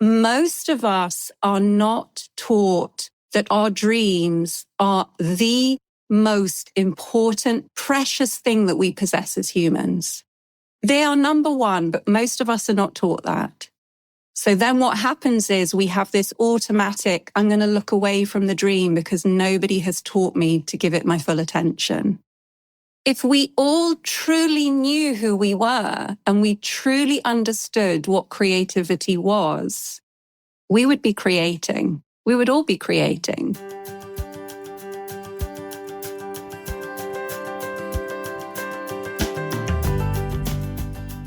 most of us are not taught that our dreams are the most important, precious thing that we possess as humans. They are number one, but most of us are not taught that. So then what happens is we have this automatic, I'm going to look away from the dream because nobody has taught me to give it my full attention. If we all truly knew who we were and we truly understood what creativity was, we would be creating. We would all be creating.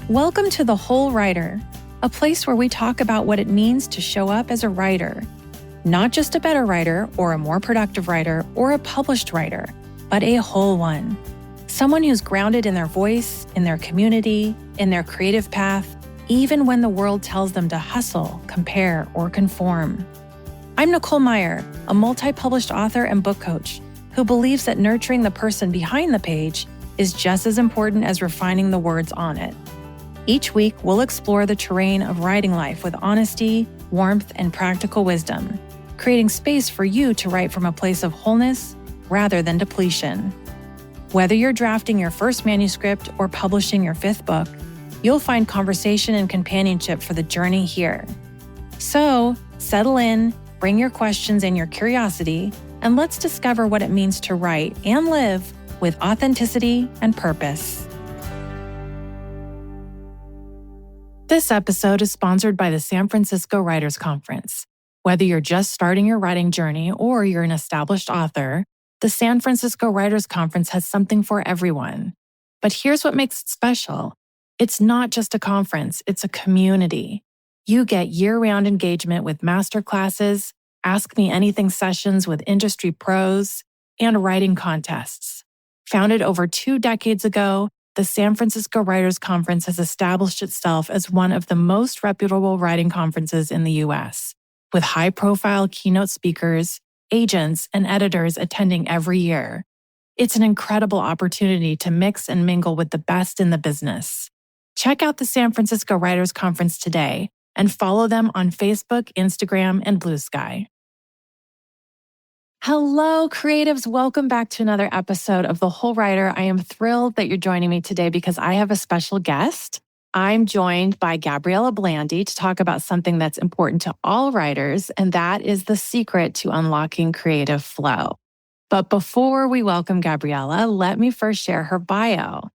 Welcome to The Whole Writer, a place where we talk about what it means to show up as a writer. Not just a better writer or a more productive writer or a published writer, but a whole one. Someone who's grounded in their voice, in their community, in their creative path, even when the world tells them to hustle, compare, or conform. I'm Nicole Meyer, a multi-published author and book coach who believes that nurturing the person behind the page is just as important as refining the words on it. Each week, we'll explore the terrain of writing life with honesty, warmth, and practical wisdom, creating space for you to write from a place of wholeness rather than depletion. Whether you're drafting your first manuscript or publishing your fifth book, you'll find conversation and companionship for the journey here. So, settle in, bring your questions and your curiosity, and let's discover what it means to write and live with authenticity and purpose. This episode is sponsored by the San Francisco Writers Conference. Whether you're just starting your writing journey or you're an established author, the San Francisco Writers Conference has something for everyone. But here's what makes it special. It's not just a conference, it's a community. You get year-round engagement with masterclasses, Ask Me Anything sessions with industry pros, and writing contests. Founded over 2 decades ago, the San Francisco Writers Conference has established itself as one of the most reputable writing conferences in the U.S., with high-profile keynote speakers, agents, and editors attending every year. It's an incredible opportunity to mix and mingle with the best in the business. Check out the San Francisco Writers Conference today and follow them on Facebook, Instagram, and Blue Sky. Hello, creatives. Welcome back to another episode of The Whole Writer. I am thrilled that you're joining me today because I have a special guest. I'm joined by Gabriela Blandy to talk about something that's important to all writers, and that is the secret to unlocking creative flow. But before we welcome Gabriela, let me first share her bio.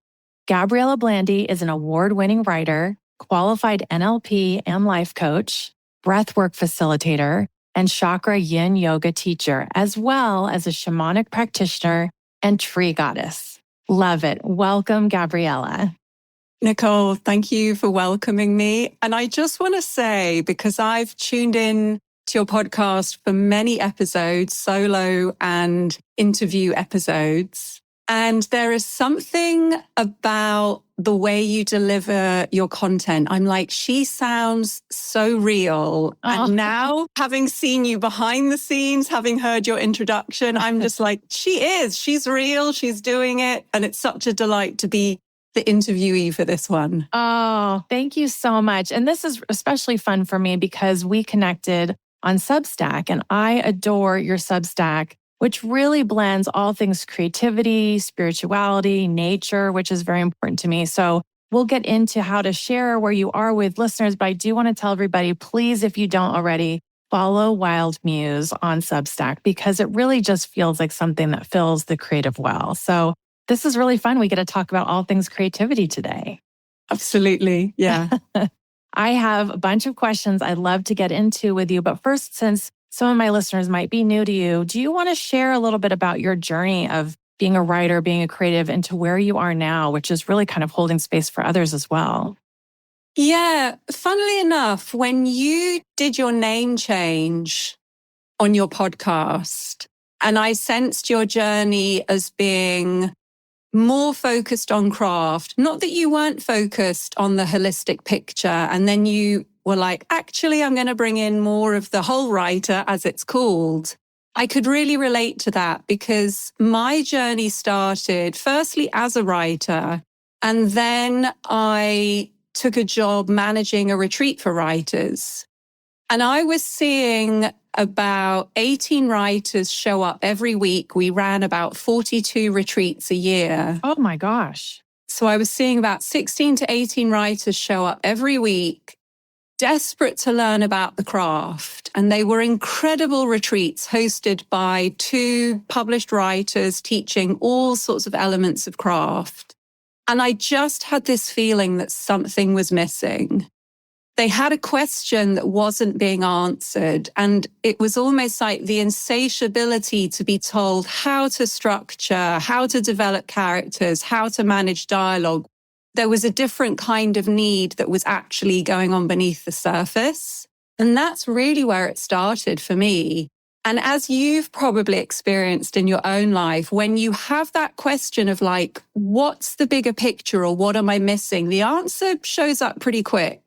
Gabriela Blandy is an award-winning writer, qualified NLP and life coach, breathwork facilitator, and chakra yin yoga teacher, as well as a shamanic practitioner and tree goddess. Love it. Welcome, Gabriela. Nicole, thank you for welcoming me. And I just want to say, because I've tuned in to your podcast for many episodes, solo and interview episodes, and there is something about the way you deliver your content. I'm like, she sounds so real. And now, having seen you behind the scenes, having heard your introduction, I'm just like, she's real, she's doing it. And it's such a delight to be the interviewee for this one. Oh, thank you so much. And this is especially fun for me because we connected on Substack, and I adore your Substack, which really blends all things creativity, spirituality, nature, which is very important to me. So we'll get into how to share where you are with listeners, but I do want to tell everybody, please, if you don't already, follow Wild Muse on Substack because it really just feels like something that fills the creative well. So this is really fun. We get to talk about all things creativity today. Absolutely. Yeah. I have a bunch of questions I'd love to get into with you. But first, since some of my listeners might be new to you, do you want to share a little bit about your journey of being a writer, being a creative, and to where you are now, which is really kind of holding space for others as well? Yeah. Funnily enough, when you did your name change on your podcast, and I sensed your journey as being more focused on craft, not that you weren't focused on the holistic picture, and then you were like, actually, I'm going to bring in more of the whole writer, as it's called. I could really relate to that because my journey started firstly as a writer, and then I took a job managing a retreat for writers. And I was seeing about 18 writers show up every week. We ran about 42 retreats a year. Oh my gosh. So I was seeing about 16 to 18 writers show up every week, desperate to learn about the craft. And they were incredible retreats hosted by 2 published writers teaching all sorts of elements of craft. And I just had this feeling that something was missing. They had a question that wasn't being answered. And it was almost like the insatiability to be told how to structure, how to develop characters, how to manage dialogue. There was a different kind of need that was actually going on beneath the surface. And that's really where it started for me. And as you've probably experienced in your own life, when you have that question of like, what's the bigger picture or what am I missing? The answer shows up pretty quick.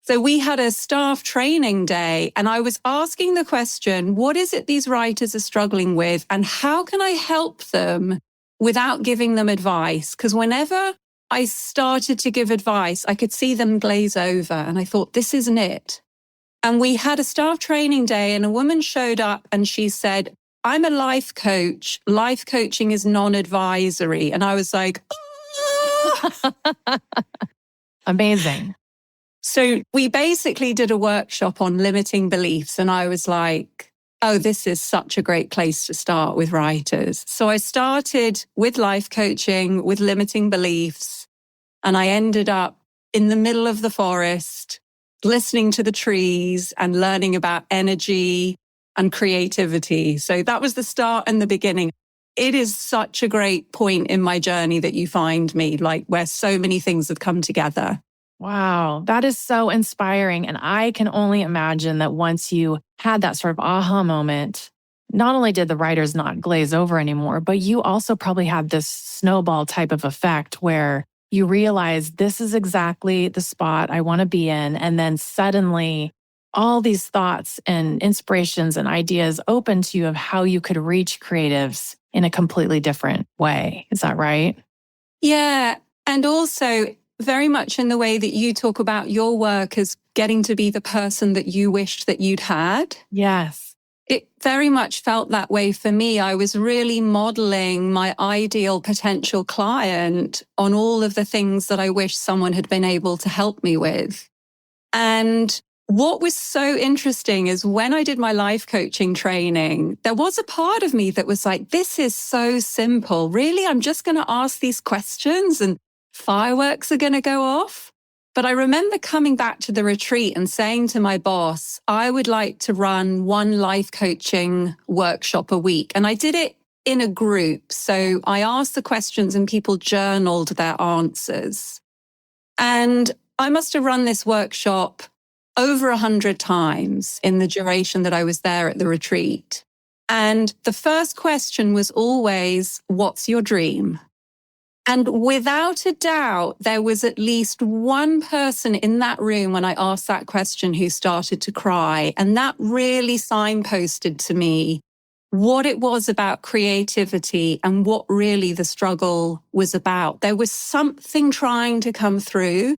So we had a staff training day and I was asking the question, what is it these writers are struggling with and how can I help them without giving them advice? Because whenever I started to give advice, I could see them glaze over and I thought, this isn't it. And we had a staff training day and a woman showed up and she said, I'm a life coach. Life coaching is non-advisory. And I was like, ah! Amazing. So we basically did a workshop on limiting beliefs. And I was like, oh, this is such a great place to start with writers. So I started with life coaching, with limiting beliefs. And I ended up in the middle of the forest, listening to the trees and learning about energy and creativity. So that was the start and the beginning. It is such a great point in my journey that you find me, like where so many things have come together. Wow, that is so inspiring. And I can only imagine that once you had that sort of aha moment, not only did the writers not glaze over anymore, but you also probably had this snowball type of effect where you realize this is exactly the spot I want to be in. And then suddenly all these thoughts and inspirations and ideas open to you of how you could reach creatives in a completely different way. Is that right? Yeah. And also, very much in the way that you talk about your work as getting to be the person that you wished that you'd had. Yes. It very much felt that way for me. I was really modeling my ideal potential client on all of the things that I wish someone had been able to help me with. And what was so interesting is when I did my life coaching training, there was a part of me that was like, this is so simple. Really, I'm just going to ask these questions and fireworks are going to go off. But I remember coming back to the retreat and saying to my boss, I would like to run one life coaching workshop a week. And I did it in a group. So I asked the questions and people journaled their answers. And I must have run this workshop over 100 times in the duration that I was there at the retreat. And the first question was always, what's your dream? And without a doubt, there was at least one person in that room when I asked that question who started to cry. And that really signposted to me what it was about creativity and what really the struggle was about. There was something trying to come through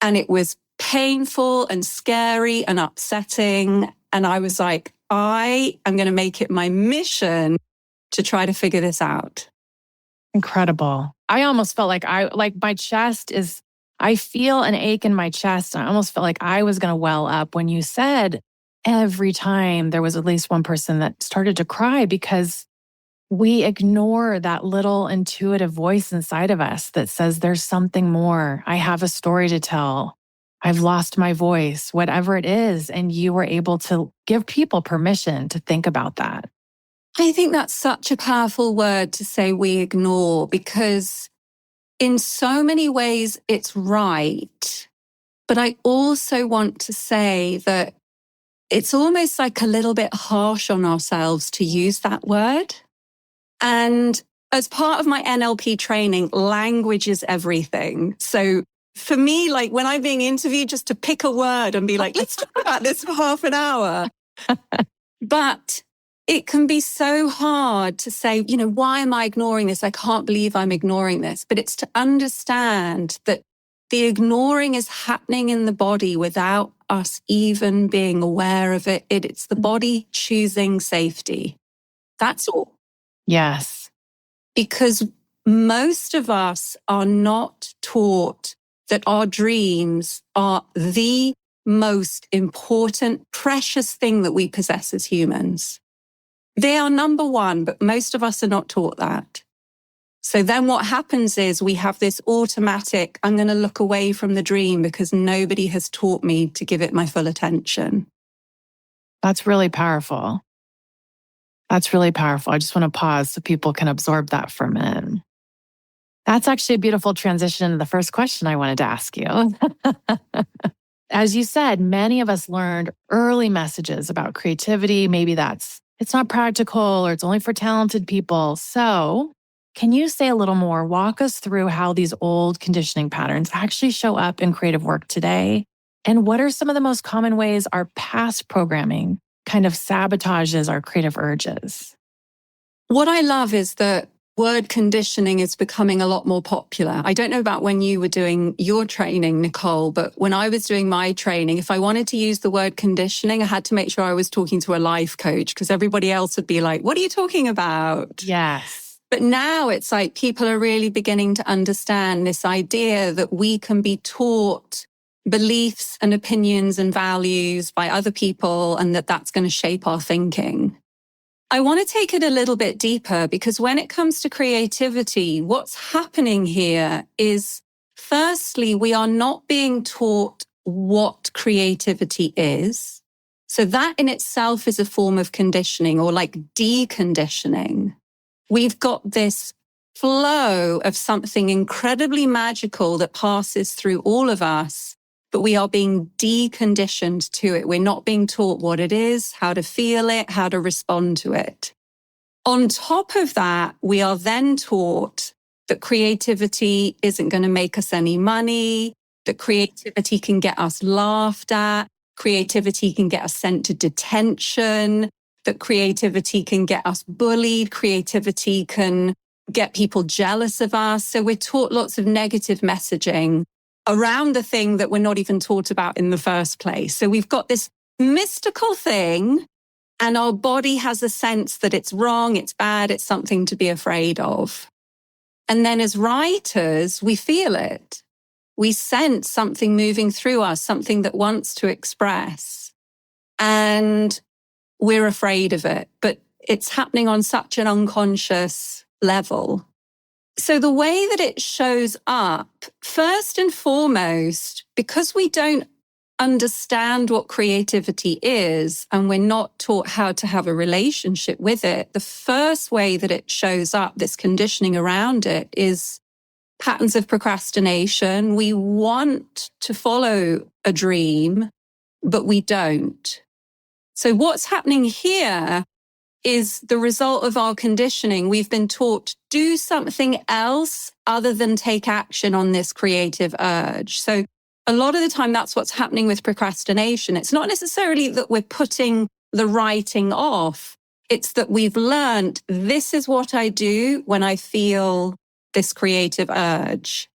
and it was painful and scary and upsetting. And I was like, I am going to make it my mission to try to figure this out. Incredible. I almost felt like my chest is, I feel an ache in my chest. I almost felt like I was going to well up when you said every time there was at least one person that started to cry because we ignore that little intuitive voice inside of us that says there's something more. I have a story to tell. I've lost my voice, whatever it is. And you were able to give people permission to think about that. I think that's such a powerful word to say we ignore because in so many ways it's right. But I also want to say that it's almost like a little bit harsh on ourselves to use that word. And as part of my NLP training, language is everything. So for me, like when I'm being interviewed, just to pick a word and be like, let's talk about this for half an hour. But it can be so hard to say, why am I ignoring this? I can't believe I'm ignoring this. But it's to understand that the ignoring is happening in the body without us even being aware of it. It's the body choosing safety. That's all. Yes. Because most of us are not taught that our dreams are the most important, precious thing that we possess as humans. They are number one, but most of us are not taught that. So then what happens is we have this automatic, I'm going to look away from the dream because nobody has taught me to give it my full attention. That's really powerful. That's really powerful. I just want to pause so people can absorb that for a minute. That's actually a beautiful transition to the first question I wanted to ask you. As you said, many of us learned early messages about creativity. Maybe it's not practical or it's only for talented people. So can you say a little more, walk us through how these old conditioning patterns actually show up in creative work today? And what are some of the most common ways our past programming kind of sabotages our creative urges? What I love is that word conditioning is becoming a lot more popular. I don't know about when you were doing your training, Nicole, but when I was doing my training, if I wanted to use the word conditioning, I had to make sure I was talking to a life coach because everybody else would be like, what are you talking about? Yes. But now it's like people are really beginning to understand this idea that we can be taught beliefs and opinions and values by other people and that that's going to shape our thinking. I want to take it a little bit deeper because when it comes to creativity, what's happening here is, firstly, we are not being taught what creativity is. So that in itself is a form of conditioning or like deconditioning. We've got this flow of something incredibly magical that passes through all of us, but we are being deconditioned to it. We're not being taught what it is, how to feel it, how to respond to it. On top of that, we are then taught that creativity isn't going to make us any money, that creativity can get us laughed at, creativity can get us sent to detention, that creativity can get us bullied, creativity can get people jealous of us. So we're taught lots of negative messaging around the thing that we're not even taught about in the first place. So we've got this mystical thing, and our body has a sense that it's wrong, it's bad, it's something to be afraid of. And then as writers, we feel it. We sense something moving through us, something that wants to express. And we're afraid of it, but it's happening on such an unconscious level. So the way that it shows up, first and foremost, because we don't understand what creativity is and we're not taught how to have a relationship with it, the first way that it shows up, this conditioning around it, is patterns of procrastination. We want to follow a dream, but we don't. So what's happening here is the result of our conditioning. We've been taught do something else other than take action on this creative urge. So a lot of the time, that's what's happening with procrastination. It's not necessarily that we're putting the writing off. It's that we've learned this is what I do when I feel this creative urge.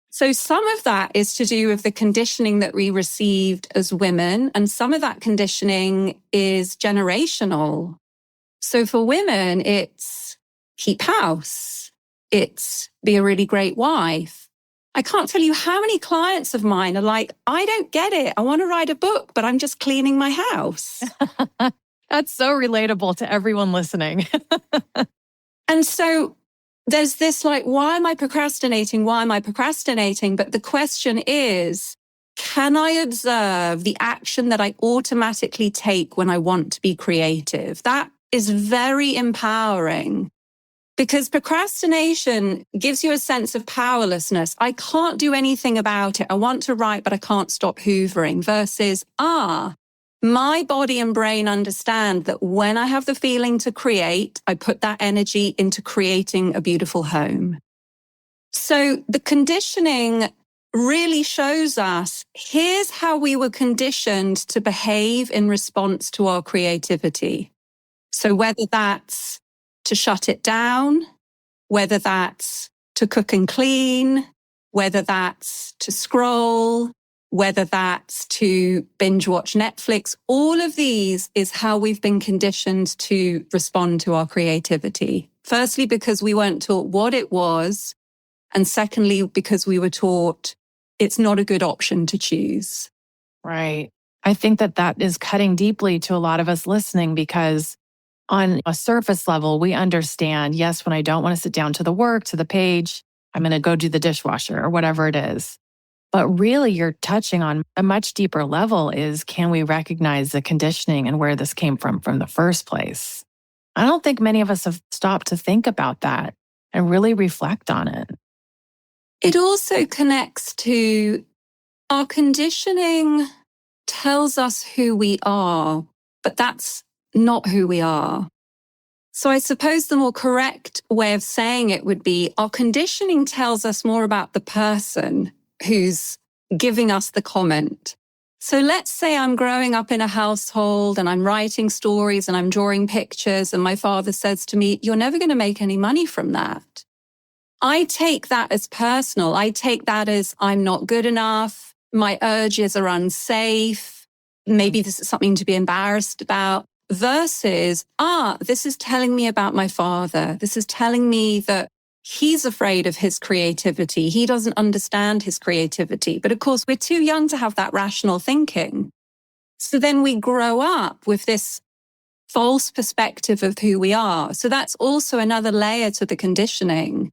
So some of that is to do with the conditioning that we received as women, and some of that conditioning is generational. So for women, it's keep house. It's be a really great wife. I can't tell you how many clients of mine are like, I don't get it. I want to write a book, but I'm just cleaning my house. That's so relatable to everyone listening. And so there's this like, why am I procrastinating? Why am I procrastinating? But the question is, can I observe the action that I automatically take when I want to be creative? That is very empowering because procrastination gives you a sense of powerlessness. I can't do anything about it. I want to write, but I can't stop hoovering versus, my body and brain understand that when I have the feeling to create, I put that energy into creating a beautiful home. So the conditioning really shows us, here's how we were conditioned to behave in response to our creativity. So whether that's to shut it down, whether that's to cook and clean, whether that's to scroll, whether that's to binge watch Netflix. All of these is how we've been conditioned to respond to our creativity. Firstly, because we weren't taught what it was. And secondly, because we were taught it's not a good option to choose. Right. I think that is cutting deeply to a lot of us listening, because on a surface level, we understand, yes, when I don't want to sit down to the work, to the page, I'm going to go do the dishwasher or whatever it is. But really, you're touching on a much deeper level is, can we recognize the conditioning and where this came from the first place? I don't think many of us have stopped to think about that and really reflect on it. It also connects to our conditioning tells us who we are, but that's not who we are. So I suppose the more correct way of saying it would be our conditioning tells us more about the person who's giving us the comment. So let's say I'm growing up in a household and I'm writing stories and I'm drawing pictures and my father says to me, "You're never going to make any money from that." I take that as personal. I take that as I'm not good enough. My urges are unsafe. Maybe this is something to be embarrassed about. Versus, this is telling me about my father. This is telling me that he's afraid of his creativity. He doesn't understand his creativity. But of course, we're too young to have that rational thinking. So then we grow up with this false perspective of who we are. So that's also another layer to the conditioning.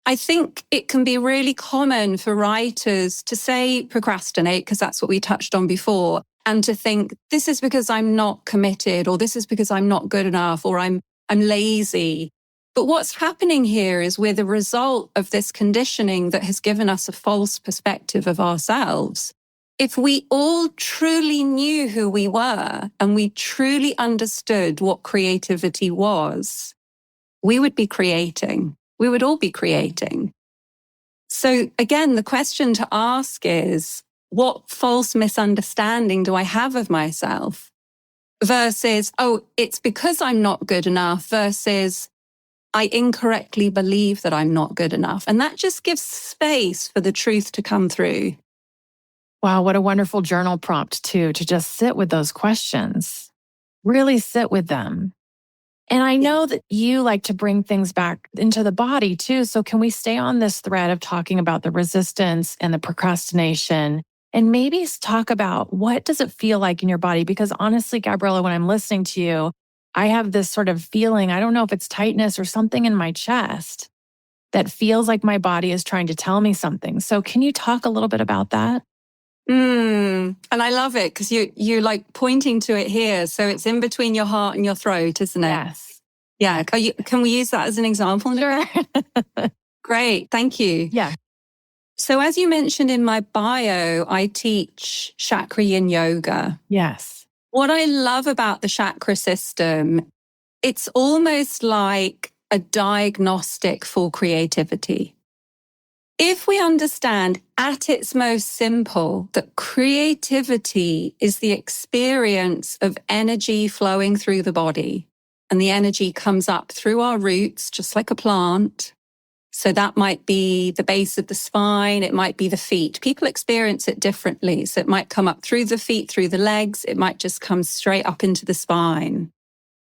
I think it can be really common for writers to say procrastinate, because that's what we touched on before, and to think this is because I'm not committed, or this is because I'm not good enough, or I'm lazy. But what's happening here is we're the result of this conditioning that has given us a false perspective of ourselves. If we all truly knew who we were and we truly understood what creativity was, we would be creating. We would all be creating. So again, the question to ask is, what false misunderstanding do I have of myself? Versus, it's because I'm not good enough, versus I incorrectly believe that I'm not good enough. And that just gives space for the truth to come through. Wow, what a wonderful journal prompt too, to just sit with those questions, really sit with them. And I know that you like to bring things back into the body too. So can we stay on this thread of talking about the resistance and the procrastination, and maybe talk about what does it feel like in your body? Because honestly, Gabriela, when I'm listening to you, I have this sort of feeling, I don't know if it's tightness or something in my chest that feels like my body is trying to tell me something. So can you talk a little bit about that? And I love it because you're like pointing to it here. So it's in between your heart and your throat, isn't it? Yes. Yeah. Can we use that as an example? Sure. Great. Thank you. Yeah. So as you mentioned in my bio, I teach chakra yin yoga. Yes. What I love about the chakra system, it's almost like a diagnostic for creativity. If we understand at its most simple that creativity is the experience of energy flowing through the body, and the energy comes up through our roots, just like a plant. So that might be the base of the spine. It might be the feet. People experience it differently. So it might come up through the feet, through the legs. It might just come straight up into the spine.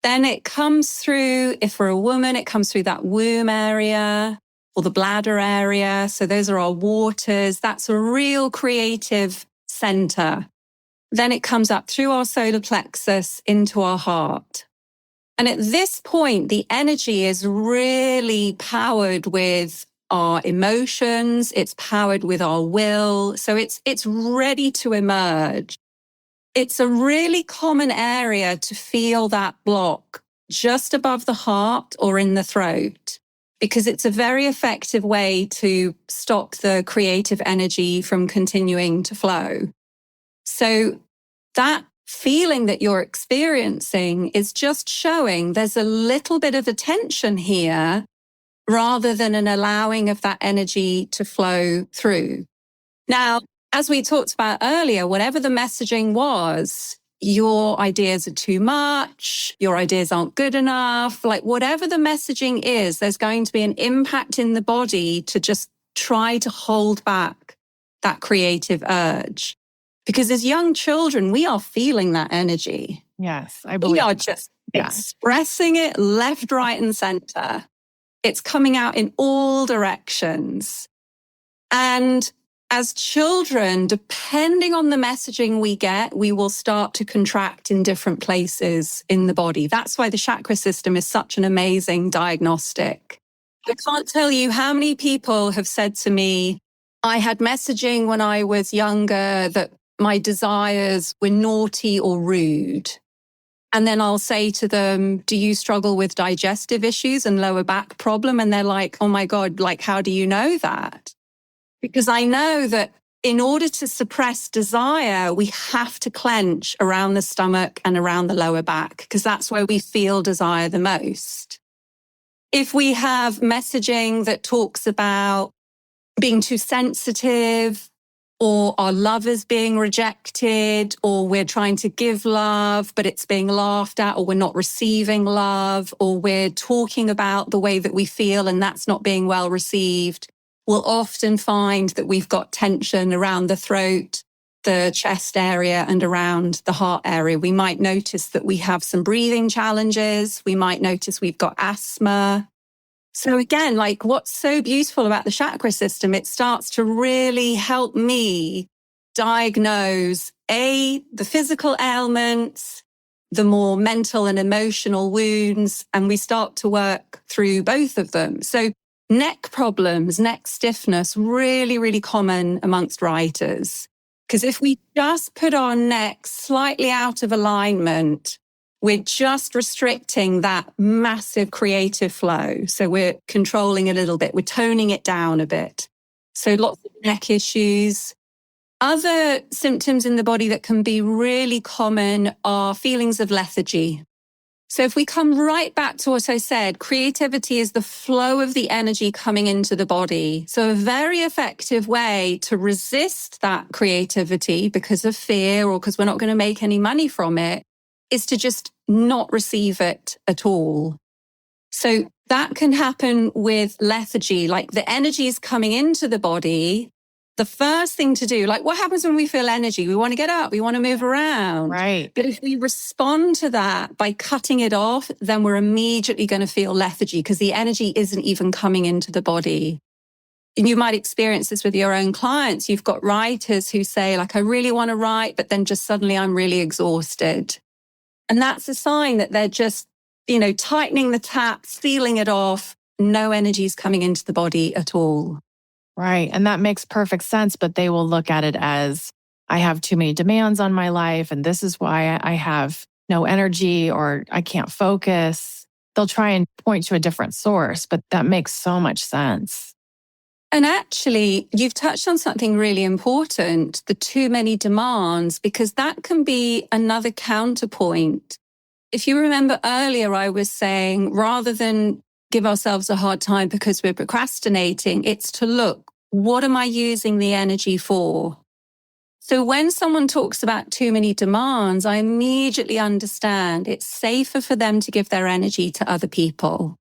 Then it comes through, if we're a woman, it comes through that womb area or the bladder area. So those are our waters. That's a real creative center. Then it comes up through our solar plexus into our heart. And at this point, the energy is really powered with our emotions. It's powered with our will. So it's ready to emerge. It's a really common area to feel that block just above the heart or in the throat, because it's a very effective way to stop the creative energy from continuing to flow. So that feeling that you're experiencing is just showing there's a little bit of a tension here rather than an allowing of that energy to flow through. Now, as we talked about earlier, whatever the messaging was, your ideas are too much, your ideas aren't good enough, like whatever the messaging is, there's going to be an impact in the body to just try to hold back that creative urge. Because as young children, we are feeling that energy. Yes, I believe. We are just expressing it left, right, and center. It's coming out in all directions. And as children, depending on the messaging we get, we will start to contract in different places in the body. That's why the chakra system is such an amazing diagnostic. I can't tell you how many people have said to me, I had messaging when I was younger that my desires were naughty or rude. And then I'll say to them, do you struggle with digestive issues and lower back problem? And they're like, oh my God, like, how do you know that? Because I know that in order to suppress desire, we have to clench around the stomach and around the lower back, because that's where we feel desire the most. If we have messaging that talks about being too sensitive, or our love is being rejected, or we're trying to give love, but it's being laughed at, or we're not receiving love, or we're talking about the way that we feel and that's not being well received, we'll often find that we've got tension around the throat, the chest area, and around the heart area. We might notice that we have some breathing challenges. We might notice we've got asthma. So again, like, what's so beautiful about the chakra system, it starts to really help me diagnose the physical ailments, the more mental and emotional wounds, and we start to work through both of them. So neck problems, neck stiffness, really, really common amongst writers. Because if we just put our neck slightly out of alignment, we're just restricting that massive creative flow. So we're controlling a little bit. We're toning it down a bit. So lots of neck issues. Other symptoms in the body that can be really common are feelings of lethargy. So if we come right back to what I said, creativity is the flow of the energy coming into the body. So a very effective way to resist that creativity because of fear or because we're not going to make any money from it is to just not receive it at all. So that can happen with lethargy, like the energy is coming into the body. The first thing to do, like what happens when we feel energy? We want to get up, we want to move around. Right. But if we respond to that by cutting it off, then we're immediately going to feel lethargy because the energy isn't even coming into the body. And you might experience this with your own clients. You've got writers who say, like, I really want to write, but then just suddenly I'm really exhausted. And that's a sign that they're just, tightening the tap, sealing it off. No energy is coming into the body at all. Right. And that makes perfect sense. But they will look at it as, I have too many demands on my life, and this is why I have no energy or I can't focus. They'll try and point to a different source, but that makes so much sense. And actually, you've touched on something really important, the too many demands, because that can be another counterpoint. If you remember earlier, I was saying, rather than give ourselves a hard time because we're procrastinating, it's to look, what am I using the energy for? So when someone talks about too many demands, I immediately understand it's safer for them to give their energy to other people.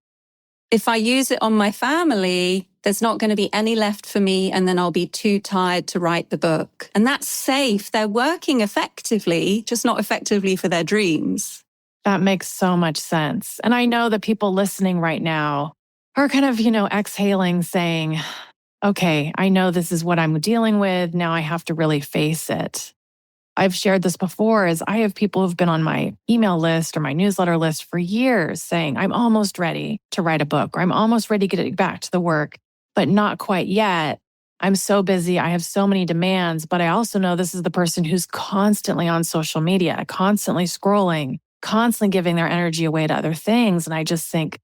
If I use it on my family, there's not going to be any left for me, and then I'll be too tired to write the book. And that's safe. They're working effectively, just not effectively for their dreams. That makes so much sense. And I know that people listening right now are kind of, exhaling, saying, okay, I know this is what I'm dealing with. Now I have to really face it. I've shared this before, as I have people who've been on my email list or my newsletter list for years saying, I'm almost ready to write a book, or I'm almost ready to get back to the work, but not quite yet. I'm so busy. I have so many demands, but I also know this is the person who's constantly on social media, constantly scrolling, constantly giving their energy away to other things. And I just think,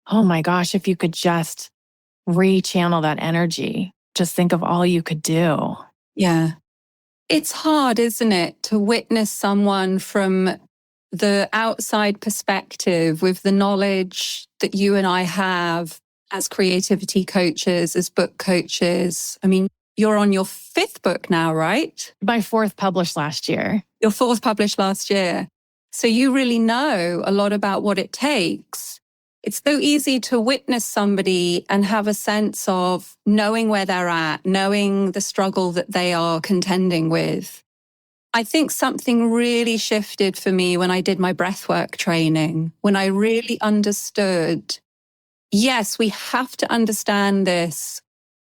oh my gosh, if you could just rechannel that energy, just think of all you could do. Yeah. It's hard, isn't it, to witness someone from the outside perspective with the knowledge that you and I have as creativity coaches, as book coaches. I mean, you're on your 5th book now, right? My 4th published last year. Your 4th published last year. So you really know a lot about what it takes. it's so easy to witness somebody and have a sense of knowing where they're at, knowing the struggle that they are contending with. I think something really shifted for me when I did my breathwork training, when I really understood, yes, we have to understand this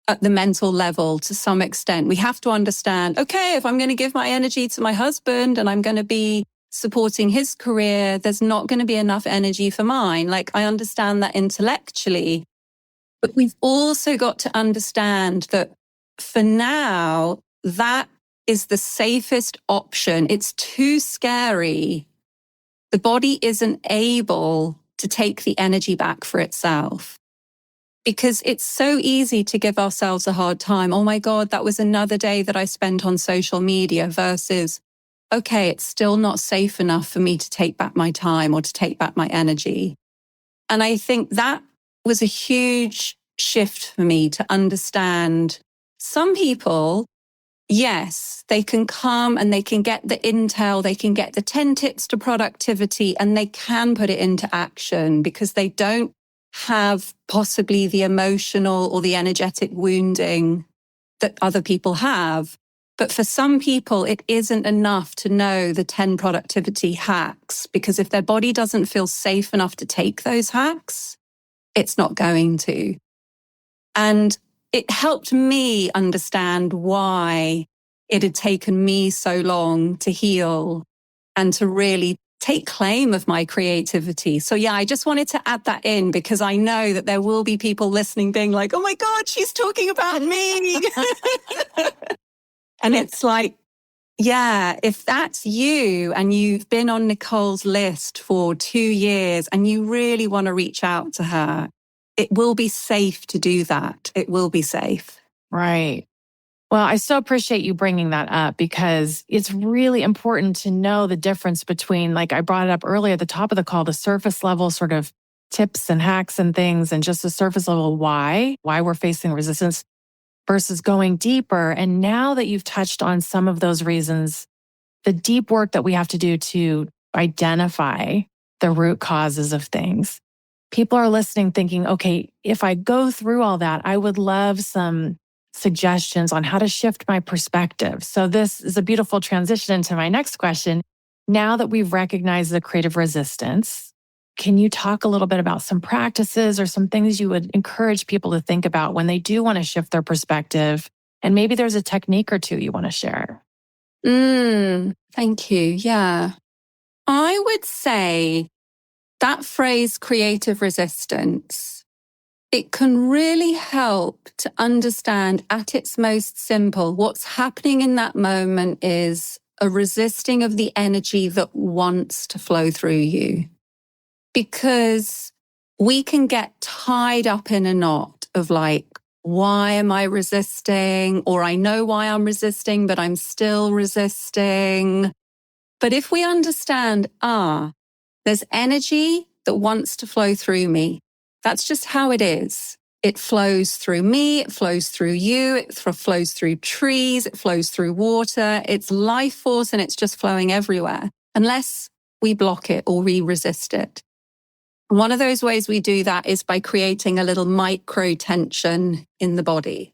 at the mental level to some extent. We have to understand, okay, if I'm going to give my energy to my husband and I'm going to be supporting his career, there's not going to be enough energy for mine. Like, I understand that intellectually, but we've also got to understand that for now, that is the safest option. It's too scary. The body isn't able to take the energy back for itself because it's so easy to give ourselves a hard time. Oh my God, that was another day that I spent on social media versus, okay, it's still not safe enough for me to take back my time or to take back my energy. And I think that was a huge shift for me to understand some people, yes, they can come and they can get the intel, they can get the 10 tips to productivity and they can put it into action because they don't have possibly the emotional or the energetic wounding that other people have. But for some people, it isn't enough to know the 10 productivity hacks because if their body doesn't feel safe enough to take those hacks, it's not going to. And it helped me understand why it had taken me so long to heal and to really take claim of my creativity. So yeah, I just wanted to add that in because I know that there will be people listening being like, oh my God, she's talking about me. And it's like, yeah, if that's you and you've been on Nicole's list for 2 years and you really want to reach out to her, it will be safe to do that. It will be safe. Right. Well, I so appreciate you bringing that up because it's really important to know the difference between, like I brought it up earlier at the top of the call, the surface level sort of tips and hacks and things, and just the surface level why we're facing resistance versus going deeper. And now that you've touched on some of those reasons, the deep work that we have to do to identify the root causes of things. People are listening thinking, okay, if I go through all that, I would love some suggestions on how to shift my perspective. So this is a beautiful transition into my next question. Now that we've recognized the creative resistance, can you talk a little bit about some practices or some things you would encourage people to think about when they do want to shift their perspective? And maybe there's a technique or two you want to share. Thank you. Yeah. I would say that phrase, creative resistance, it can really help to understand at its most simple, what's happening in that moment is a resisting of the energy that wants to flow through you. Because we can get tied up in a knot of like, why am I resisting? Or I know why I'm resisting, but I'm still resisting. But if we understand, there's energy that wants to flow through me. That's just how it is. It flows through me. It flows through you. It flows through trees. It flows through water. It's life force and it's just flowing everywhere unless we block it or we resist it. One of those ways we do that is by creating a little micro tension in the body.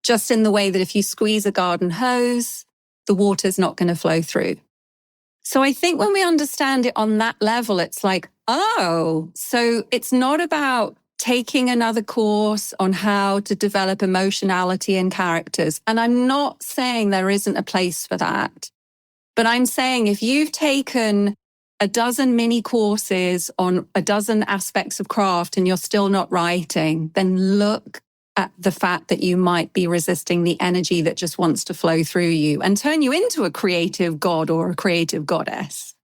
Just in the way that if you squeeze a garden hose, the water's not going to flow through. So I think when we understand it on that level, it's like, oh, so it's not about taking another course on how to develop emotionality and characters. And I'm not saying there isn't a place for that, but I'm saying if you've taken a dozen mini courses on a dozen aspects of craft and you're still not writing, then look at the fact that you might be resisting the energy that just wants to flow through you and turn you into a creative god or a creative goddess.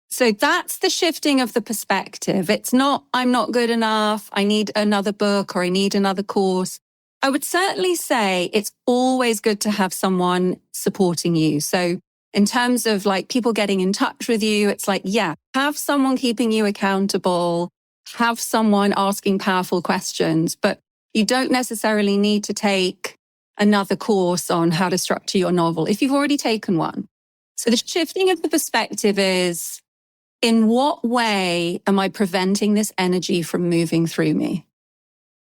So that's the shifting of the perspective. It's not, I'm not good enough, I need another book or I need another course. I would certainly say it's always good to have someone supporting you. So in terms of like people getting in touch with you, it's like, yeah, have someone keeping you accountable, have someone asking powerful questions, but you don't necessarily need to take another course on how to structure your novel if you've already taken one. So the shifting of the perspective is In what way am I preventing this energy from moving through me?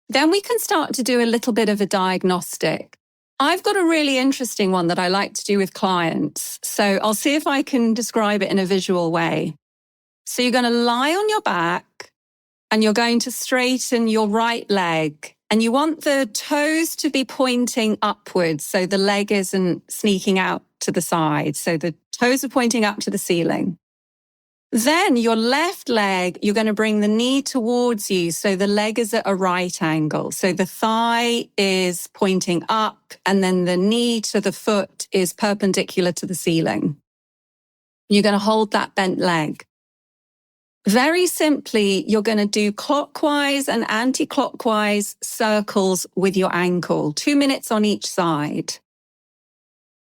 Then we can start to do a little bit of a diagnostic. I've got a really interesting one that I like to do with clients. So I'll see if I can describe it in a visual way. So you're going to lie on your back and you're going to straighten your right leg. And you want the toes to be pointing upwards so the leg isn't sneaking out to the side. So the toes are pointing up to the ceiling. Then your left leg, you're going to bring the knee towards you so the leg is at a right angle. So the thigh is pointing up and then the knee to the foot is perpendicular to the ceiling. You're going to hold that bent leg. Very simply, you're going to do clockwise and anti-clockwise circles with your ankle, 2 minutes on each side.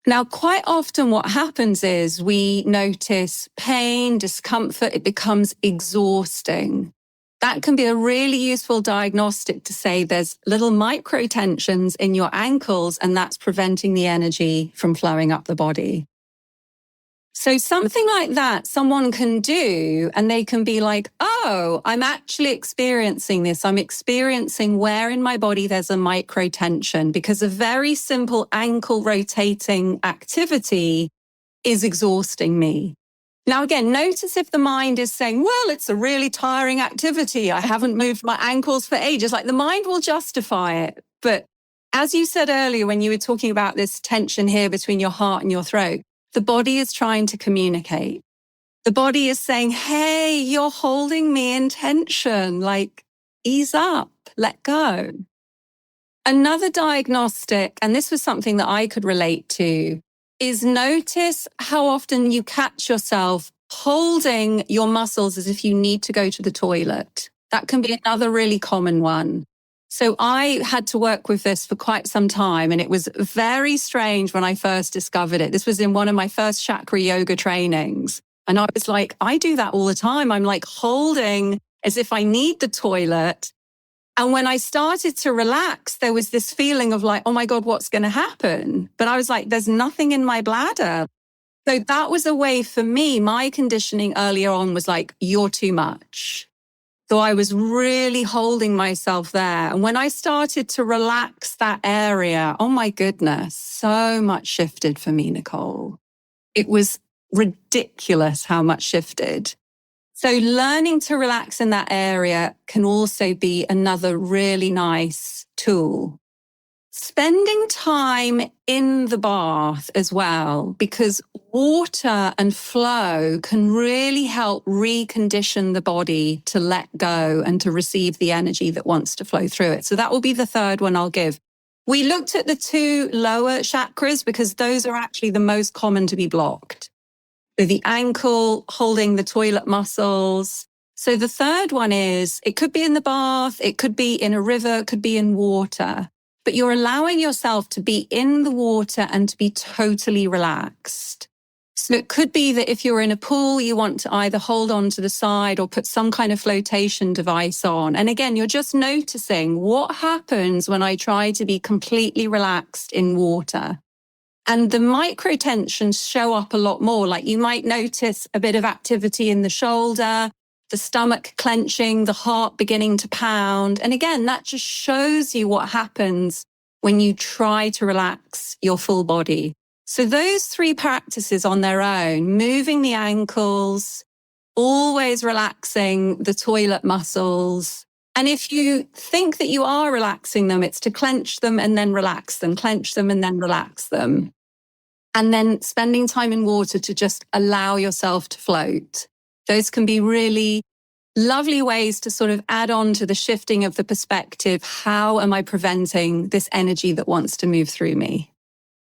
Now, quite often what happens is we notice pain, discomfort, it becomes exhausting. That can be a really useful diagnostic to say there's little micro tensions in your ankles and that's preventing the energy from flowing up the body. So something like that, someone can do and they can be like, oh, I'm actually experiencing this. I'm experiencing where in my body there's a micro tension because a very simple ankle rotating activity is exhausting me. Now, again, notice if the mind is saying, well, it's a really tiring activity. I haven't moved my ankles for ages. Like the mind will justify it. But as you said earlier, when you were talking about this tension here between your heart and your throat, the body is trying to communicate. The body is saying, hey, you're holding me in tension, like ease up, let go. Another diagnostic, and this was something that I could relate to, is notice how often you catch yourself holding your muscles as if you need to go to the toilet. That can be another really common one. So I had to work with this for quite some time, and it was very strange when I first discovered it. This was in one of my first chakra yoga trainings. And I was like, I do that all the time. I'm like holding as if I need the toilet. And when I started to relax, there was this feeling of like, oh my God, what's going to happen? But I was like, there's nothing in my bladder. So that was a way for me. My conditioning earlier on was like, you're too much. So I was really holding myself there. And when I started to relax that area, oh my goodness, so much shifted for me, Nicole. It was ridiculous how much shifted. So learning to relax in that area can also be another really nice tool. Spending time in the bath as well, because water and flow can really help recondition the body to let go and to receive the energy that wants to flow through it. So that will be the third one I'll give. We looked at the two lower chakras because those are actually the most common to be blocked. So the ankle, holding the toilet muscles. So the third one is, it could be in the bath, it could be in a river, it could be in water. But you're allowing yourself to be in the water and to be totally relaxed. So it could be that if you're in a pool, you want to either hold on to the side or put some kind of flotation device on. And again, you're just noticing what happens when I try to be completely relaxed in water. And the micro tensions show up a lot more. Like you might notice a bit of activity in the shoulder, the stomach clenching, the heart beginning to pound. And again, that just shows you what happens when you try to relax your full body. So those three practices on their own, moving the ankles, always relaxing the toilet muscles. And if you think that you are relaxing them, it's to clench them and then relax them, clench them and then relax them. And then spending time in water to just allow yourself to float. Those can be really lovely ways to sort of add on to the shifting of the perspective. How am I preventing this energy that wants to move through me?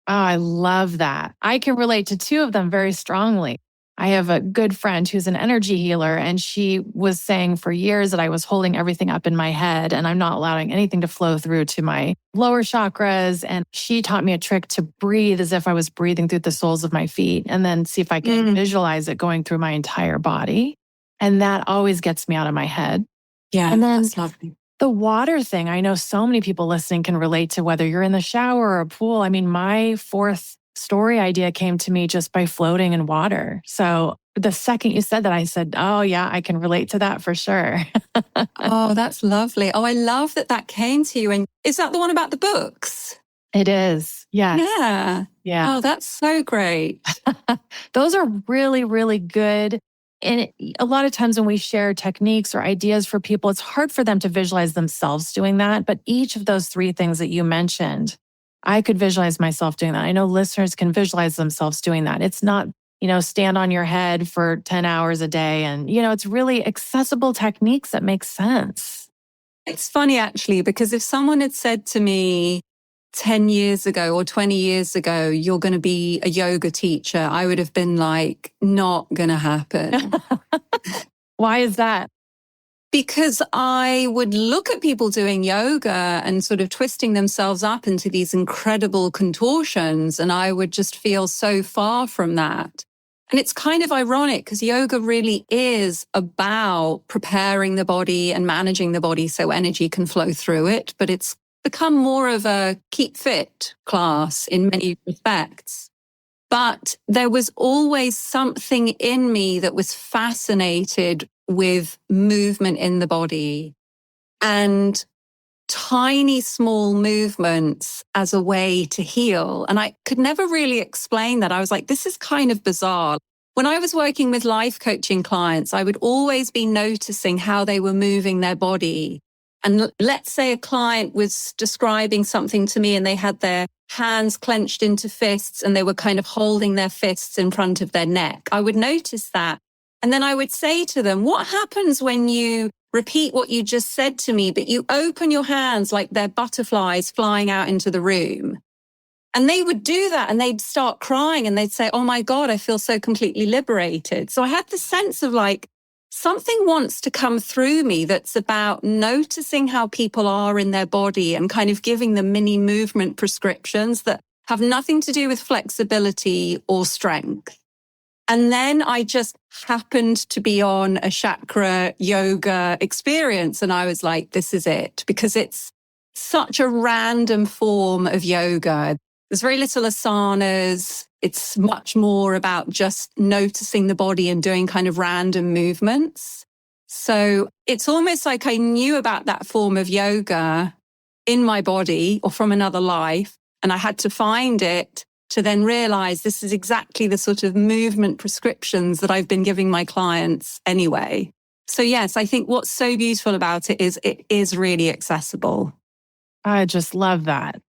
Oh, I love that. I can relate to two of them very strongly. I have a good friend who's an energy healer, and she was saying for years that I was holding everything up in my head and I'm not allowing anything to flow through to my lower chakras. And she taught me a trick to breathe as if I was breathing through the soles of my feet and then see if I can visualize it going through my entire body. And that always gets me out of my head. Yeah, and then that's lovely. The water thing, I know so many people listening can relate to whether you're in the shower or a pool. I mean, my fourth story idea came to me just by floating in water. So the second you said that, I said, oh yeah, I can relate to that for sure. Oh, that's lovely. Oh, I love that that came to you. And is that the one about the books? It is. Yes. Yeah. Yeah. Oh, that's so great. Those are really, really good. And a lot of times when we share techniques or ideas for people, it's hard for them to visualize themselves doing that. But each of those three things that you mentioned, I could visualize myself doing that. I know listeners can visualize themselves doing that. It's not, stand on your head for 10 hours a day. And, it's really accessible techniques that make sense. It's funny, actually, because if someone had said to me 10 years ago or 20 years ago, you're going to be a yoga teacher, I would have been like, not going to happen. Why is that? Because I would look at people doing yoga and sort of twisting themselves up into these incredible contortions, and I would just feel so far from that. And it's kind of ironic because yoga really is about preparing the body and managing the body so energy can flow through it. But it's become more of a keep fit class in many respects. But there was always something in me that was fascinated with movement in the body and tiny, small movements as a way to heal. And I could never really explain that. I was like, this is kind of bizarre. When I was working with life coaching clients, I would always be noticing how they were moving their body. And let's say a client was describing something to me and they had their hands clenched into fists and they were kind of holding their fists in front of their neck. I would notice that. And then I would say to them, what happens when you repeat what you just said to me, but you open your hands like they're butterflies flying out into the room? And they would do that and they'd start crying and they'd say, oh my God, I feel so completely liberated. So I had the sense of like, something wants to come through me that's about noticing how people are in their body and kind of giving them mini movement prescriptions that have nothing to do with flexibility or strength. And then I just happened to be on a chakra yoga experience. And I was like, this is it, because it's such a random form of yoga. There's very little asanas. It's much more about just noticing the body and doing kind of random movements. So it's almost like I knew about that form of yoga in my body or from another life. And I had to find it to then realize this is exactly the sort of movement prescriptions that I've been giving my clients anyway. So yes, I think what's so beautiful about it is really accessible. I just love that.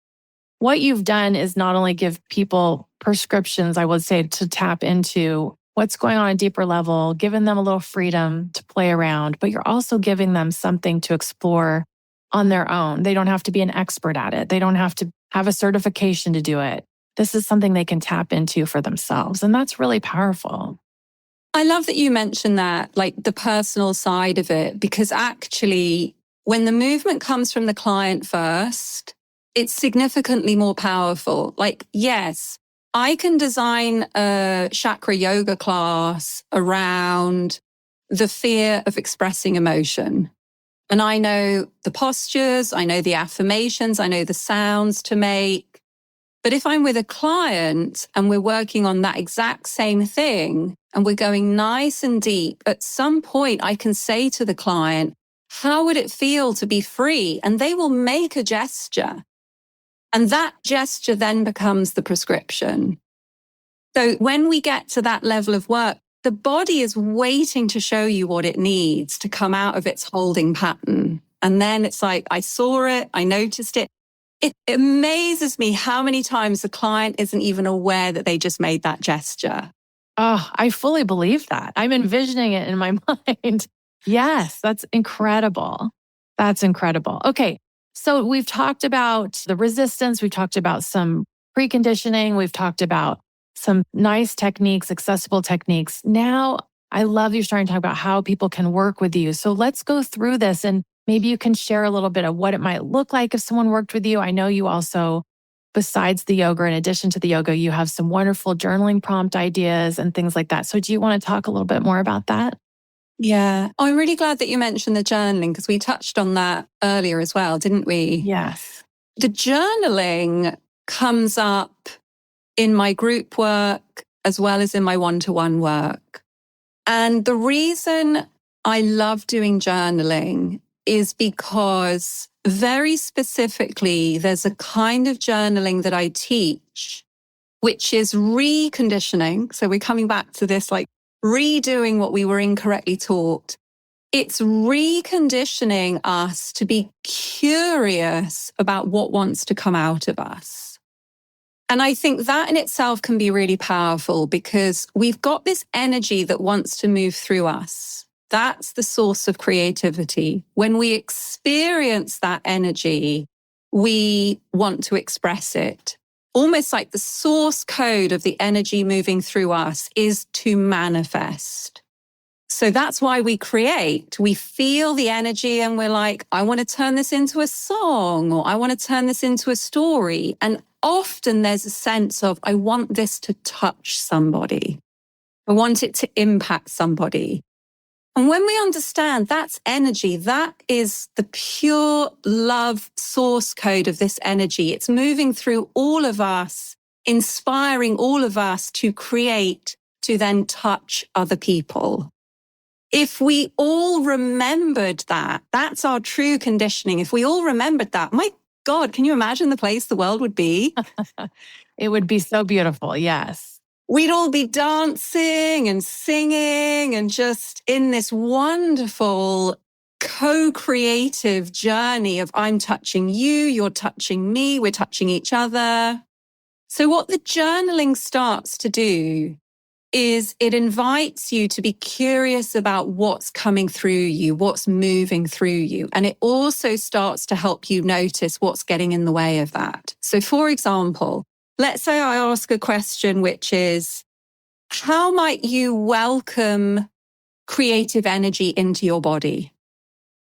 What you've done is not only give people prescriptions, I would say, to tap into what's going on a deeper level, giving them a little freedom to play around, but you're also giving them something to explore on their own. They don't have to be an expert at it. They don't have to have a certification to do it. This is something they can tap into for themselves. And that's really powerful. I love that you mentioned that, like the personal side of it, because actually, when the movement comes from the client first, it's significantly more powerful. Like, yes, I can design a chakra yoga class around the fear of expressing emotion. And I know the postures, I know the affirmations, I know the sounds to make. But if I'm with a client and we're working on that exact same thing and we're going nice and deep, at some point I can say to the client, how would it feel to be free? And they will make a gesture. And that gesture then becomes the prescription. So when we get to that level of work, the body is waiting to show you what it needs to come out of its holding pattern. And then it's like, I saw it, I noticed it. It amazes me how many times the client isn't even aware that they just made that gesture. Oh, I fully believe that. I'm envisioning it in my mind. Yes, that's incredible. That's incredible. Okay. So we've talked about the resistance. We've talked about some preconditioning. We've talked about some nice techniques, accessible techniques. Now, I love you starting to talk about how people can work with you. So let's go through this and maybe you can share a little bit of what it might look like if someone worked with you. I know you also, besides the yoga, in addition to the yoga, you have some wonderful journaling prompt ideas and things like that. So do you want to talk a little bit more about that? Yeah. I'm really glad that you mentioned the journaling because we touched on that earlier as well, didn't we? Yes. The journaling comes up in my group work as well as in my one-to-one work. And the reason I love doing journaling is because very specifically, there's a kind of journaling that I teach, which is reconditioning. So we're coming back to this, like redoing what we were incorrectly taught. It's reconditioning us to be curious about what wants to come out of us. And I think that in itself can be really powerful because we've got this energy that wants to move through us. That's the source of creativity. When we experience that energy, we want to express it. Almost like the source code of the energy moving through us is to manifest. So that's why we create. We feel the energy and we're like, I want to turn this into a song, or I want to turn this into a story. And often there's a sense of, I want this to touch somebody. I want it to impact somebody. And when we understand that's energy, that is the pure love source code of this energy. It's moving through all of us, inspiring all of us to create, to then touch other people. If we all remembered that, that's our true conditioning. If we all remembered that, my God, can you imagine the place the world would be? It would be so beautiful. Yes. We'd all be dancing and singing and just in this wonderful co-creative journey of I'm touching you, you're touching me, we're touching each other. So what the journaling starts to do is it invites you to be curious about what's coming through you, what's moving through you. And it also starts to help you notice what's getting in the way of that. So for example, let's say I ask a question, which is, how might you welcome creative energy into your body?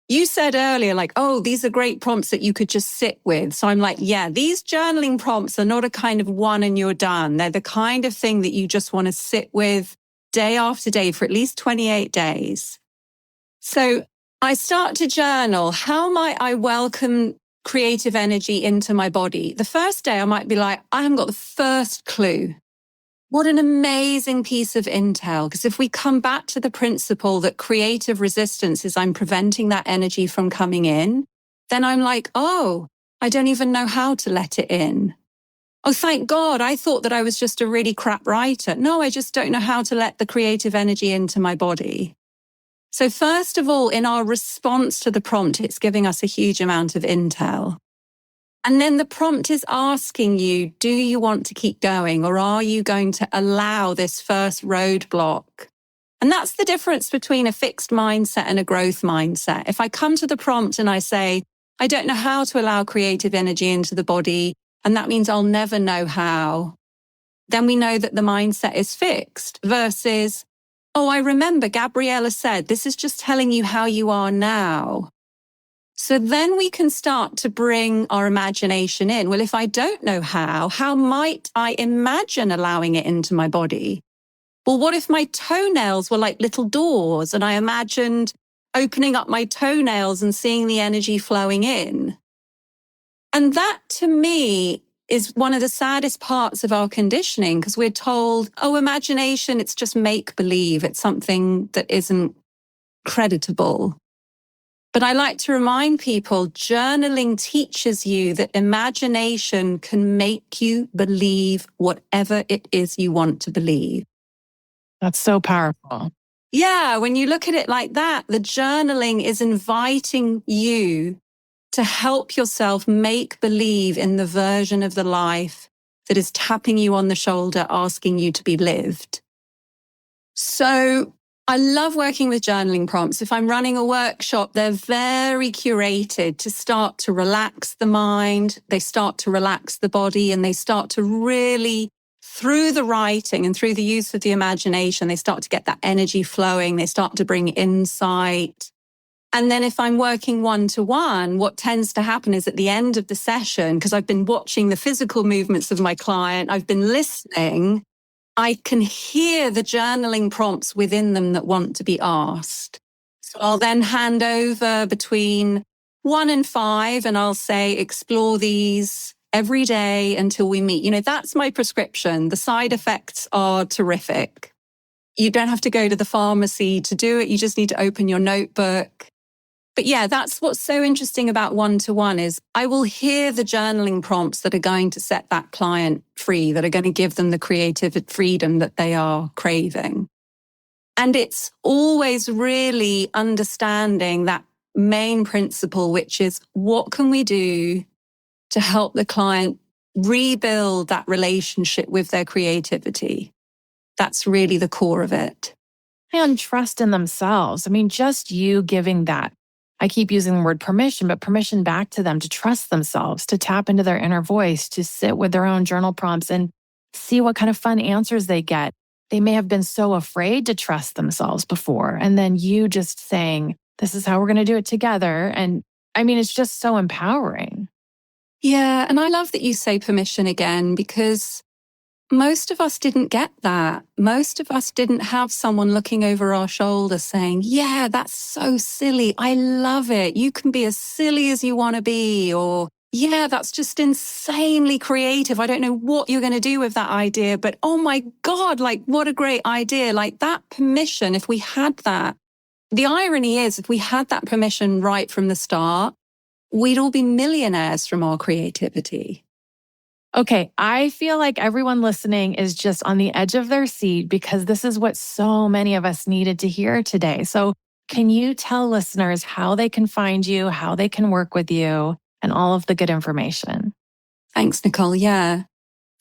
You said earlier, like, oh, these are great prompts that you could just sit with. So I'm like, yeah, these journaling prompts are not a kind of one and you're done. They're the kind of thing that you just want to sit with day after day for at least 28 days. So I start to journal. How might I welcome creative energy into my body? The first day I might be like, I haven't got the first clue. What an amazing piece of intel. Because if we come back to the principle that creative resistance is I'm preventing that energy from coming in, then I'm like, oh, I don't even know how to let it in. Oh, thank God. I thought that I was just a really crap writer. No, I just don't know how to let the creative energy into my body. So first of all, in our response to the prompt, it's giving us a huge amount of intel. And then the prompt is asking you, do you want to keep going, or are you going to allow this first roadblock? And that's the difference between a fixed mindset and a growth mindset. If I come to the prompt and I say, I don't know how to allow creative energy into the body, and that means I'll never know how, then we know that the mindset is fixed versus, oh, I remember Gabriela said, this is just telling you how you are now. So then we can start to bring our imagination in. Well, if I don't know how might I imagine allowing it into my body? Well, what if my toenails were like little doors and I imagined opening up my toenails and seeing the energy flowing in? And that to me is one of the saddest parts of our conditioning because we're told, oh, imagination, it's just make believe. It's something that isn't creditable. But I like to remind people, journaling teaches you that imagination can make you believe whatever it is you want to believe. That's so powerful. Yeah, when you look at it like that, the journaling is inviting you to help yourself make believe in the version of the life that is tapping you on the shoulder, asking you to be lived. So I love working with journaling prompts. If I'm running a workshop, they're very curated to start to relax the mind. They start to relax the body, and they start to really, through the writing and through the use of the imagination, they start to get that energy flowing. They start to bring insight. And then if I'm working one-to-one, what tends to happen is at the end of the session, because I've been watching the physical movements of my client, I've been listening, I can hear the journaling prompts within them that want to be asked. So I'll then hand over between 1 and 5, and I'll say, explore these every day until we meet. You know, that's my prescription. The side effects are terrific. You don't have to go to the pharmacy to do it. You just need to open your notebook. But yeah, that's what's so interesting about one-to-one is I will hear the journaling prompts that are going to set that client free, that are going to give them the creative freedom that they are craving. And it's always really understanding that main principle, which is what can we do to help the client rebuild that relationship with their creativity? That's really the core of it. And trust in themselves. I mean, just you giving that, I keep using the word permission, but permission back to them to trust themselves, to tap into their inner voice, to sit with their own journal prompts and see what kind of fun answers they get. They may have been so afraid to trust themselves before. And then you just saying, this is how we're going to do it together. And I mean, it's just so empowering. Yeah. And I love that you say permission again, because most of us didn't get that. Most of us didn't have someone looking over our shoulder saying, yeah, that's so silly. I love it. You can be as silly as you want to be. Or, yeah, that's just insanely creative. I don't know what you're going to do with that idea, but oh my God, like what a great idea. Like that permission, if we had that, the irony is if we had that permission right from the start, we'd all be millionaires from our creativity. Okay, I feel like everyone listening is just on the edge of their seat because this is what so many of us needed to hear today. So can you tell listeners how they can find you, how they can work with you, and all of the good information? Thanks, Nicole. Yeah.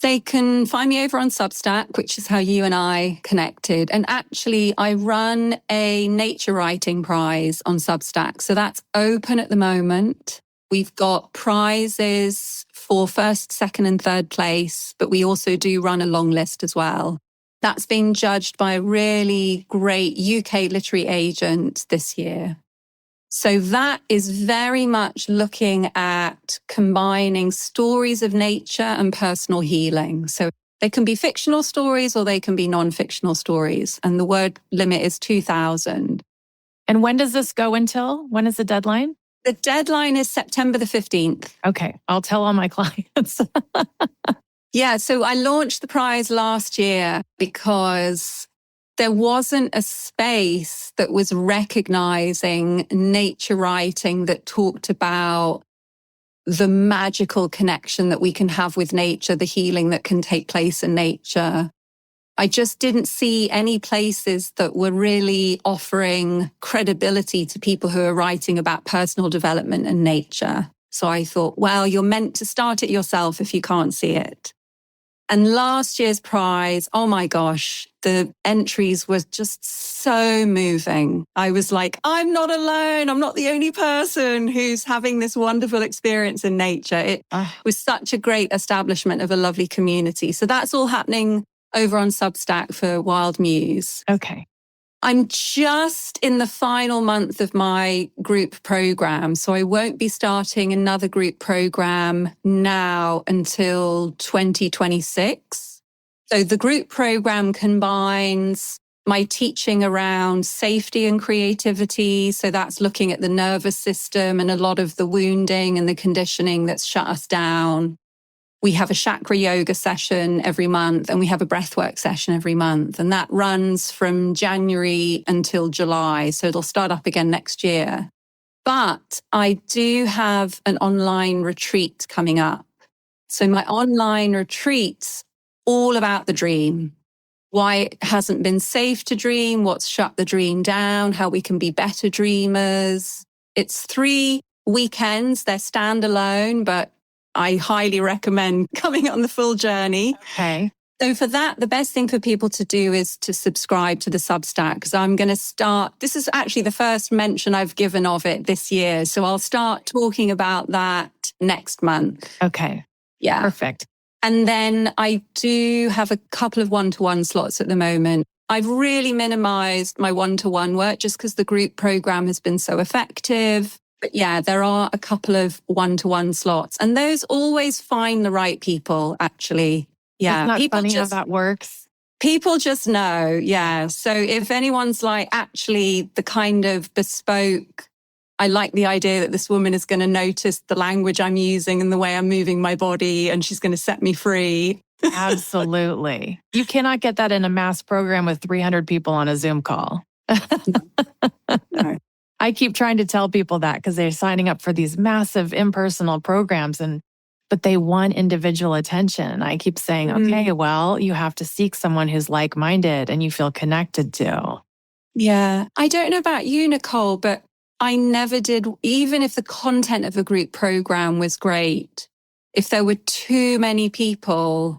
They can find me over on Substack, which is how you and I connected. And actually, I run a nature writing prize on Substack. So that's open at the moment. We've got prizes for first, second, and third place, but we also do run a long list as well. That's been judged by a really great UK literary agent this year. So that is very much looking at combining stories of nature and personal healing. So they can be fictional stories or they can be non-fictional stories. And the word limit is 2,000. And when does this go until? When is the deadline? The deadline is September the 15th. Okay, I'll tell all my clients. Yeah, so I launched the prize last year because there wasn't a space that was recognizing nature writing that talked about the magical connection that we can have with nature, the healing that can take place in nature. I just didn't see any places that were really offering credibility to people who are writing about personal development and nature. So I thought, well, you're meant to start it yourself if you can't see it. And last year's prize, oh my gosh, the entries were just so moving. I was like, I'm not alone. I'm not the only person who's having this wonderful experience in nature. It was such a great establishment of a lovely community. So that's all happening over on Substack for Wild Muse. Okay. I'm just in the final month of my group program, so I won't be starting another group program now until 2026. So the group program combines my teaching around safety and creativity. So that's looking at the nervous system and a lot of the wounding and the conditioning that's shut us down. We have a chakra yoga session every month and we have a breathwork session every month. And that runs from January until July. So it'll start up again next year. But I do have an online retreat coming up. So my online retreat's all about the dream. Why it hasn't been safe to dream, what's shut the dream down, how we can be better dreamers. It's 3 weekends. They're standalone, but I highly recommend coming on the full journey. Okay. So for that, the best thing for people to do is to subscribe to the Substack because I'm going to start. This is actually the first mention I've given of it this year. So I'll start talking about that next month. Okay. Yeah. Perfect. And then I do have a couple of one-to-one slots at the moment. I've really minimized my one-to-one work just because the group program has been so effective. But yeah, there are a couple of one-to-one slots and those always find the right people, actually. Yeah. Isn't that people funny just, how that works? People just know. Yeah. So if anyone's like, actually the kind of bespoke, I like the idea that this woman is going to notice the language I'm using and the way I'm moving my body and she's going to set me free. Absolutely. You cannot get that in a mass program with 300 people on a Zoom call. No. I keep trying to tell people that because they're signing up for these massive impersonal programs, but they want individual attention. I keep saying, okay, well, you have to seek someone who's like-minded and you feel connected to. Yeah. I don't know about you, Nicole, but I never did, even if the content of a group program was great, if there were too many people,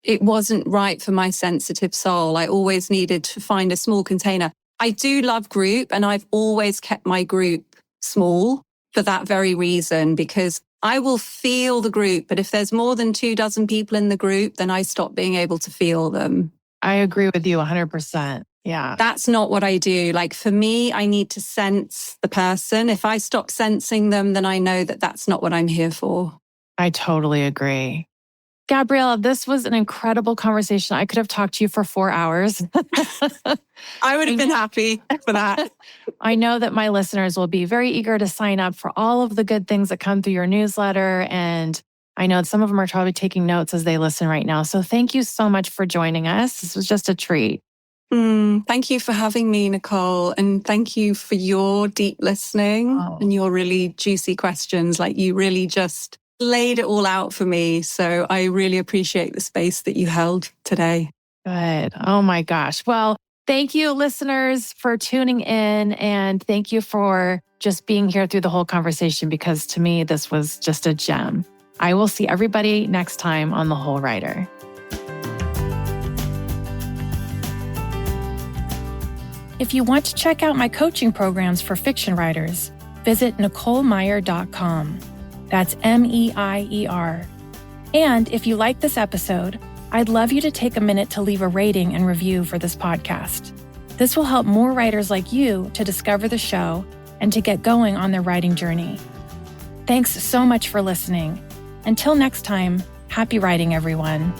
it wasn't right for my sensitive soul. I always needed to find a small container. I do love group, and I've always kept my group small for that very reason, because I will feel the group. But if there's more than 24 people in the group, then I stop being able to feel them. I agree with you 100%. Yeah. That's not what I do. Like for me, I need to sense the person. If I stop sensing them, then I know that that's not what I'm here for. I totally agree. Gabriela, this was an incredible conversation. I could have talked to you for 4 hours. I would have been happy for that. I know that my listeners will be very eager to sign up for all of the good things that come through your newsletter. And I know some of them are probably taking notes as they listen right now. So thank you so much for joining us. This was just a treat. Thank you for having me, Nicole. And thank you for your deep listening and your really juicy questions. Like you really just laid it all out for me. So I really appreciate the space that you held today. Good. Oh my gosh. Well, thank you, listeners, for tuning in. And thank you for just being here through the whole conversation, because to me, this was just a gem. I will see everybody next time on The Whole Writer. If you want to check out my coaching programs for fiction writers, visit NicoleMeyer.com. That's MEIER. And if you like this episode, I'd love you to take a minute to leave a rating and review for this podcast. This will help more writers like you to discover the show and to get going on their writing journey. Thanks so much for listening. Until next time, happy writing, everyone.